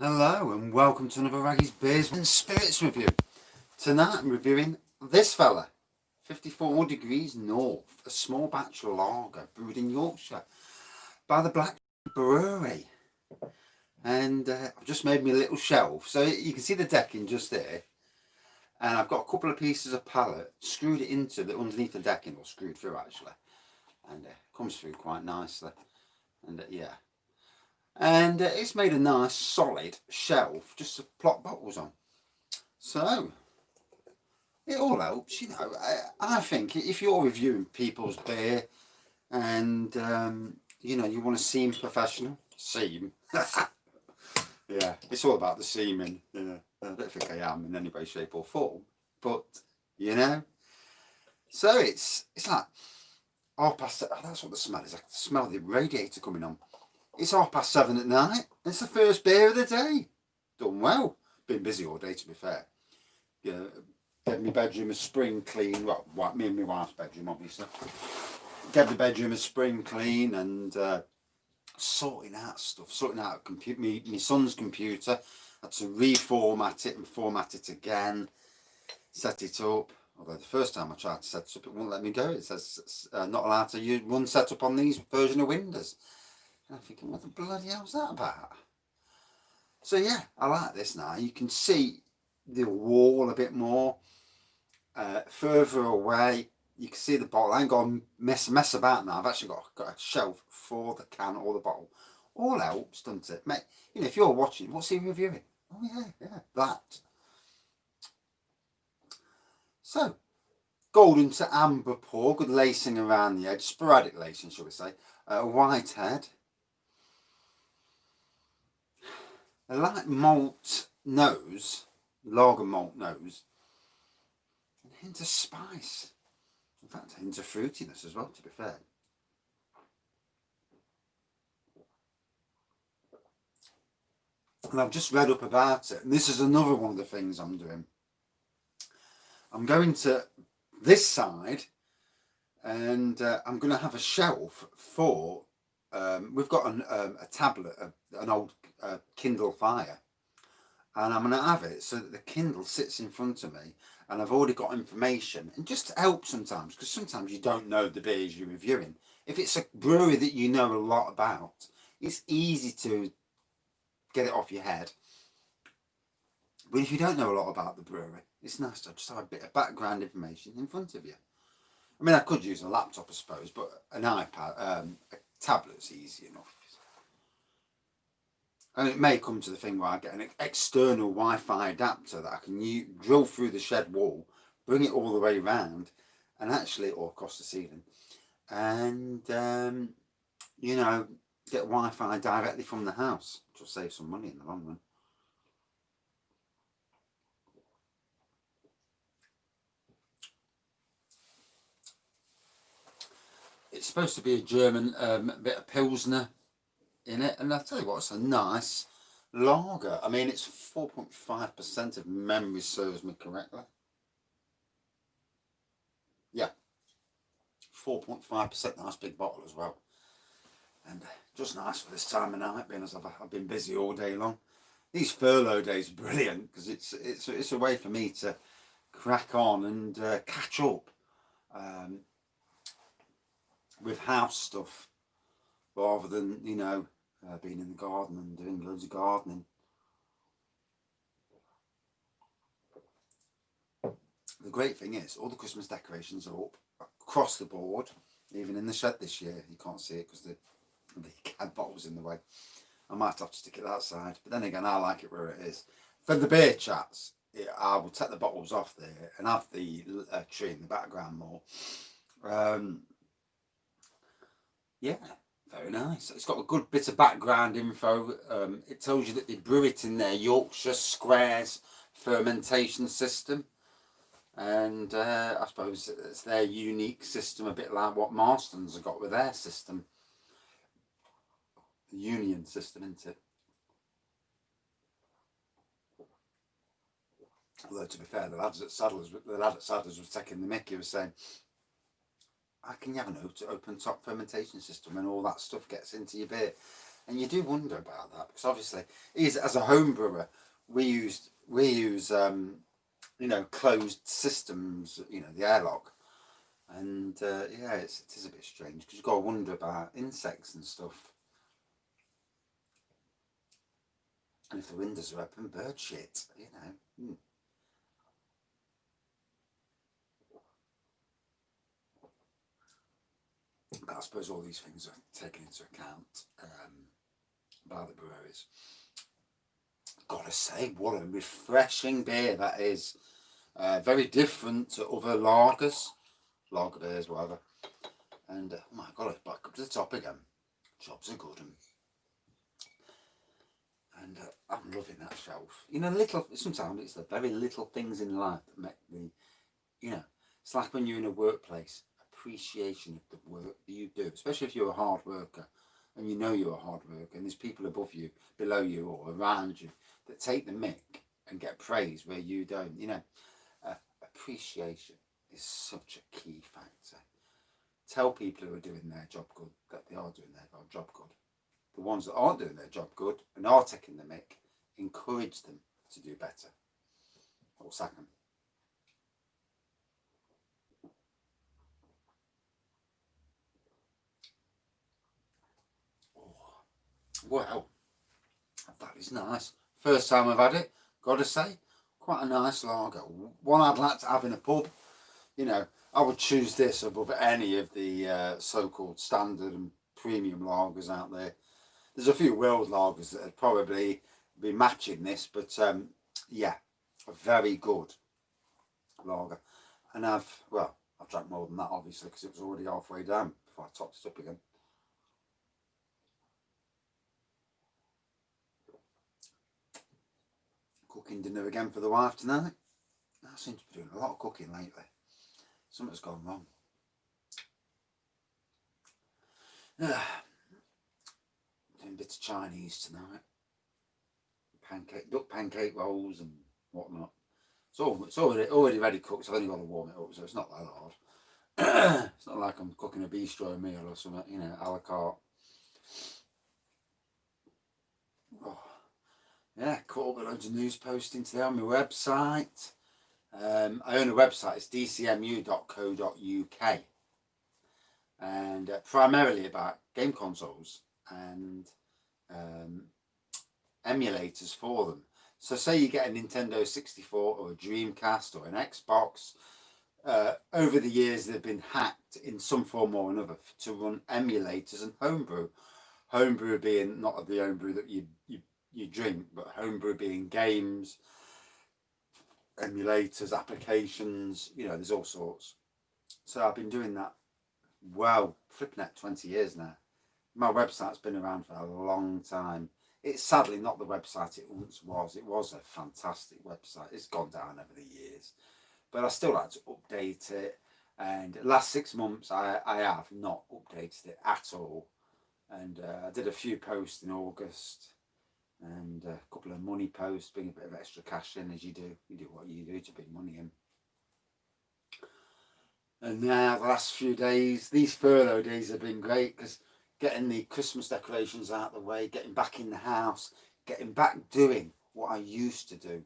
Hello and welcome to another Raggy's Beers and Spirits review. Tonight I'm reviewing this fella, 54 Degrees North, a small batch lager brewed in Yorkshire by the Black Sheep Brewery. And I've just made me a little shelf, so you can see the decking just there. And I've got a couple of pieces of pallet, screwed it into the underneath the decking, or screwed through actually. And it comes through quite nicely. And yeah. And it's made a nice solid shelf just to plop bottles on. So it all helps, you know. I think if you're reviewing people's beer and you know, you want to seem professional, yeah, it's all about the seeming. I don't think I am in any way, shape or form, but you know. So it's like 7:30. Oh, that's what the smell is. I can smell the radiator coming on. It's 7:30 at night. It's the first beer of the day. Done well. Been busy all day, to be fair. Yeah, get my bedroom a spring clean. Well, me and my wife's bedroom, obviously. Get the bedroom a spring clean and sorting out stuff. Sorting out my son's computer. Had to reformat it and format it again. Set it up. Although the first time I tried to set it up, it wouldn't let me go. It says not allowed to run setup on these version of Windows. And I'm thinking, what the bloody hell's that about? So yeah, I like this now. You can see the wall a bit more. Further away, you can see the bottle. I ain't got to mess about now. I've actually got a shelf for the can or the bottle. All helps, doesn't it? Mate, you know, if you're watching, what's he reviewing? Oh yeah, that. So, golden to amber pour, good lacing around the edge, sporadic lacing, shall we say. White head. A light malt nose, lager malt nose, and a hint of spice. In fact, a hint of fruitiness as well, to be fair. And I've just read up about it, and this is another one of the things I'm doing. I'm going to this side, and I'm going to have a shelf for. We've got a tablet, an old Kindle Fire, and I'm going to have it so that the Kindle sits in front of me, and I've already got information, and just to help sometimes, because sometimes you don't know the beers you're reviewing. If it's a brewery that you know a lot about, it's easy to get it off your head. But if you don't know a lot about the brewery, it's nice to just have a bit of background information in front of you. I mean, I could use a laptop, I suppose, but an iPad, a tablet's easy enough. And it may come to the thing where I get an external Wi-Fi adapter that I can drill through the shed wall, bring it all the way around, and actually, or across the ceiling, and you know, get Wi-Fi directly from the house, which will save some money in the long run. It's supposed to be a German bit of Pilsner in it, and I'll tell you what, it's a nice lager. I mean, it's 4.5% if memory serves me correctly. Yeah, 4.5%, nice big bottle as well. And just nice for this time of night, being as I've been busy all day long. These furlough days are brilliant because it's a way for me to crack on and catch up with house stuff rather than, you know, being in the garden and doing loads of gardening. The great thing is all the Christmas decorations are up across the board, even in the shed this year. You can't see it because the can bottle's in the way. I might have to stick it outside, but then again, I like it where it is. For the beer chats, I will take the bottles off there and have the tree in the background more. Yeah, very nice. It's got a good bit of background info. It tells you that they brew it in their Yorkshire Squares fermentation system. And I suppose it's their unique system, a bit like what Marston's have got with their system. The union system, isn't it? Although, to be fair, the lad at Saddlers was taking the mick. He was saying, how can you have an open top fermentation system when all that stuff gets into your beer? And you do wonder about that, because obviously, as a home brewer, we use you know, closed systems, you know, the airlock, and yeah, it is a bit strange, because you've got to wonder about insects and stuff, and if the windows are open, bird shit, you know. But I suppose all these things are taken into account by the breweries. Gotta say, what a refreshing beer that is. Very different to other lagers, lager beers, whatever. And oh my god, it's back up to the top again. Jobs are good, and I'm loving that shelf. You know, sometimes it's the very little things in life that make the, you know, it's like when you're in a workplace, appreciation of the work that you do, especially if you're a hard worker, and you know you're a hard worker, and there's people above you, below you, or around you that take the mick and get praise where you don't. You know, appreciation is such a key factor. Tell people who are doing their job good that they are doing their job good. The ones that aren't doing their job good and are taking the mick, encourage them to do better, or sack them. Oh, well, that is nice. First time I've had it, gotta say, quite a nice lager. One I'd like to have in a pub. You know, I would choose this above any of the so-called standard and premium lagers out there. There's a few world lagers that would probably be matching this, but yeah, a very good lager. And I've drank more than that, obviously, because it was already halfway down before I topped it up again. Cooking dinner again for the wife tonight. I seem to be doing a lot of cooking lately. Something's gone wrong. Doing a bit of Chinese tonight. Duck pancake rolls and whatnot. It's already ready cooked, so I've only got to warm it up, so it's not that hard. It's not like I'm cooking a bistro meal or something, you know, a la carte. Oh, yeah, caught up with loads of news posting today on my website. I own a website, it's dcmu.co.uk, and primarily about game consoles and emulators for them. So say you get a Nintendo 64 or a Dreamcast or an Xbox, over the years they've been hacked in some form or another to run emulators and homebrew. Homebrew being not the homebrew that you drink, but homebrew being games, emulators, applications, you know, there's all sorts. So I've been doing that, well, flipping at 20 years now. My website's been around for a long time. It's sadly not the website it once was. It was a fantastic website. It's gone down over the years, but I still like to update it. And the last 6 months, I have not updated it at all. And I did a few posts in August, and a couple of money posts, bring a bit of extra cash in, as you do. You do what you do to bring money in. And now the last few days, these furlough days have been great, because getting the Christmas decorations out of the way, getting back in the house, getting back doing what I used to do,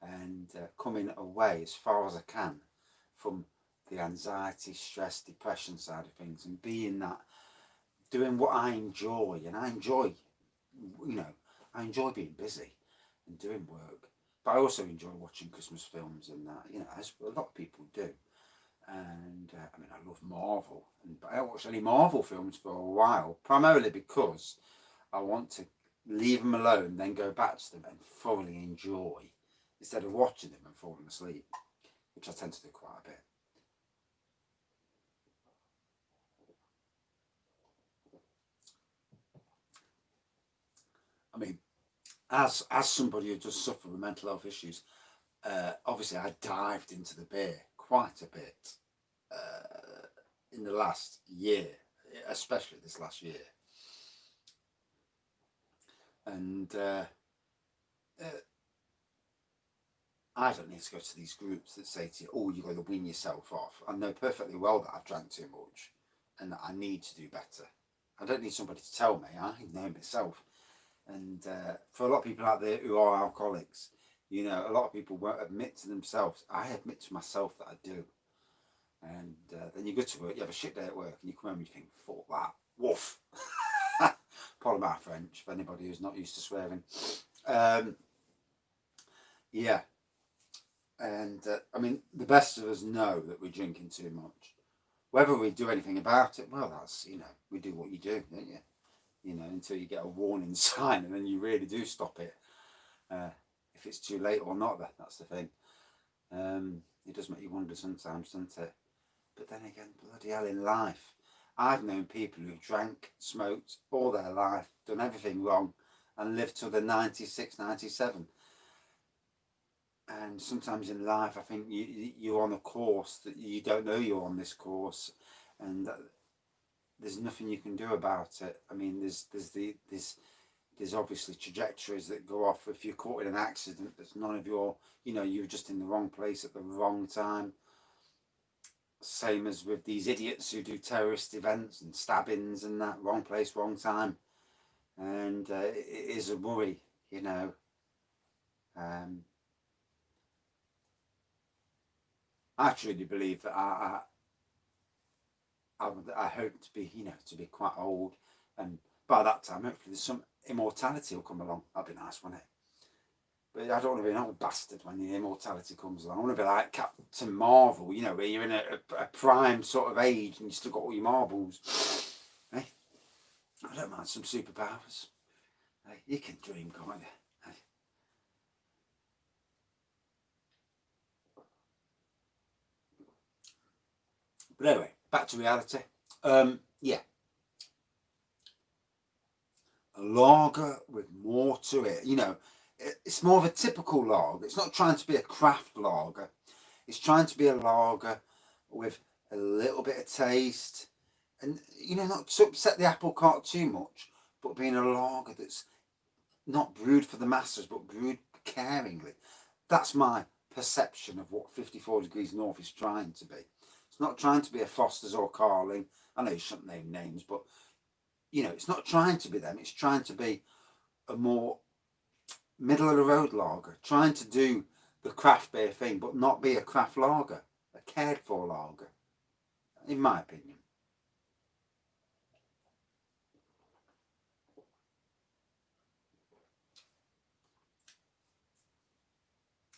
and coming away as far as I can from the anxiety, stress, depression side of things, and being that, doing what I enjoy. And I enjoy, you know, I enjoy being busy and doing work, but I also enjoy watching Christmas films and that, you know, as a lot of people do. And I mean, I love Marvel, but I haven't watched any Marvel films for a while, primarily because I want to leave them alone, then go back to them and thoroughly enjoy, instead of watching them and falling asleep, which I tend to do quite a bit. I mean, as somebody who does suffer with mental health issues, obviously I dived into the beer quite a bit in the last year, especially this last year. And I don't need to go to these groups that say to you, oh, you've got to wean yourself off. I know perfectly well that I've drank too much and that I need to do better. I don't need somebody to tell me. I know myself. And for a lot of people out there who are alcoholics, you know, a lot of people won't admit to themselves. I admit to myself that I do. And then you go to work, you have a shit day at work, and you come home and you think, fuck that, woof. Pardon my French, for anybody who's not used to swearing. Yeah. And I mean, the best of us know that we're drinking too much. Whether we do anything about it, well, that's, you know, we do what you do, don't you? You know, until you get a warning sign, and then you really do stop it. If it's too late or not, that's the thing. It does make you wonder sometimes, doesn't it? But then again, bloody hell, in life, I've known people who've drank, smoked all their life, done everything wrong, and lived till they're 96, 97. And sometimes in life, I think you're on a course that you don't know you're on this course, and there's nothing you can do about it. I mean, there's obviously trajectories that go off. If you're caught in an accident, that's none of your, you know, you're just in the wrong place at the wrong time. Same as with these idiots who do terrorist events and stabbings and that, wrong place, wrong time. And it is a worry, you know. I truly believe that I hope to be, you know, to be quite old, and by that time, hopefully, there's some immortality will come along. That'd be nice, wouldn't it? But I don't want to be an old bastard when the immortality comes along. I want to be like Captain Marvel, you know, where you're in a prime sort of age and you still got all your marbles. Hey, I don't mind some superpowers. Hey, you can dream, can't you? Hey. But anyway, back to reality. Yeah. A lager with more to it. You know, it's more of a typical lager. It's not trying to be a craft lager. It's trying to be a lager with a little bit of taste. And, you know, not to upset the apple cart too much, but being a lager that's not brewed for the masses, but brewed caringly. That's my perception of what 54 Degrees North is trying to be. It's not trying to be a Foster's or Carling. I know you shouldn't name names, but, you know, it's not trying to be them. It's trying to be a more middle of the road lager, trying to do the craft beer thing, but not be a craft lager, a cared for lager, in my opinion.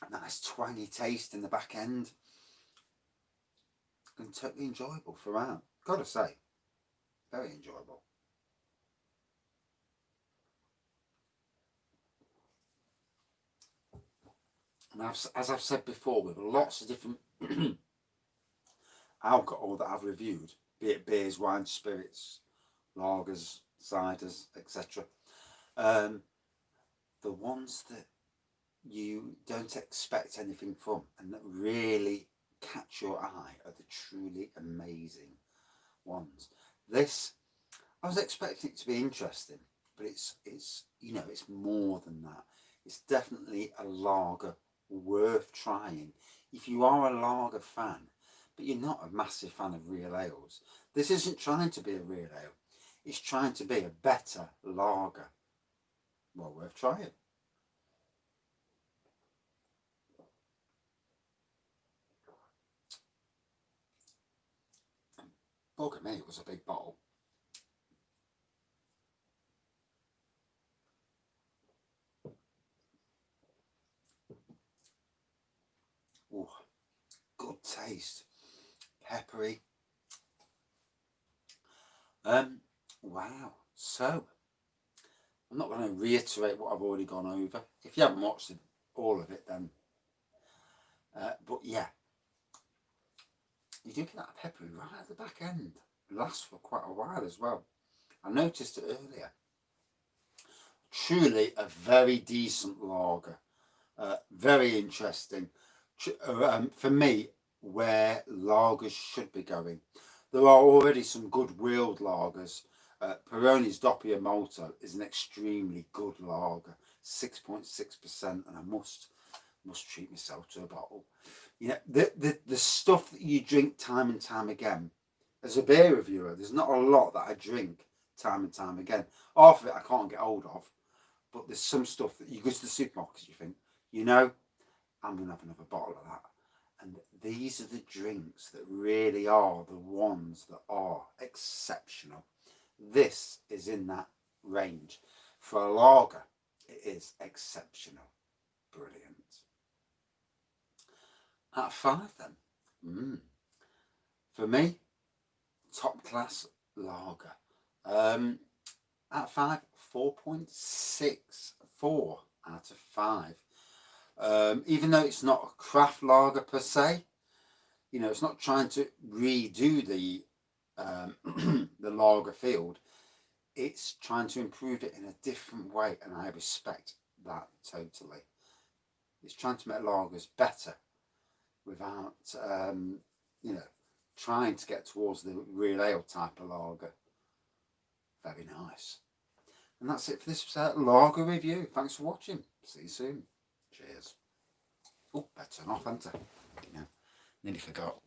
A nice twangy taste in the back end, and totally enjoyable throughout. Gotta say, very enjoyable. And as I've said before, with lots of different alcohol that I've reviewed, be it beers, wines, spirits, lagers, ciders, etc. The ones that you don't expect anything from and that really catch your eye are the truly amazing ones. This, I was expecting it to be interesting, but it's you know, it's more than that. It's definitely a lager worth trying. If you are a lager fan, but you're not a massive fan of real ales, this isn't trying to be a real ale. It's trying to be a better lager. Well, worth trying. Bugger me, it was a big bottle. Ooh, good taste. Peppery. Wow. So, I'm not going to reiterate what I've already gone over. If you haven't watched all of it, then. But yeah, you do get that peppery right at the back end. It lasts for quite a while as well. I noticed it earlier. Truly a very decent lager. Very interesting. For me, where lagers should be going. There are already some good wheeled lagers. Peroni's Doppio Malto is an extremely good lager, 6.6%, and I must treat myself to a bottle. You know, the stuff that you drink time and time again. As a beer reviewer, there's not a lot that I drink time and time again. Half of it I can't get hold of, but there's some stuff that you go to the supermarket, you think, you know, I'm going to have another bottle of that. And these are the drinks that really are the ones that are exceptional. This is in that range. For a lager, it is exceptional. Brilliant. Out of 5 then. For me, top class lager. Out of 5, 4.64 out of 5. Even though it's not a craft lager per se, you know, it's not trying to redo the the lager field. It's trying to improve it in a different way, and I respect that totally. It's trying to make lagers better without, you know, trying to get towards the real ale type of lager. Very nice. And that's it for this lager review. Thanks for watching. See you soon. Cheers. Oh, better turn off, haven't I? You know, nearly forgot.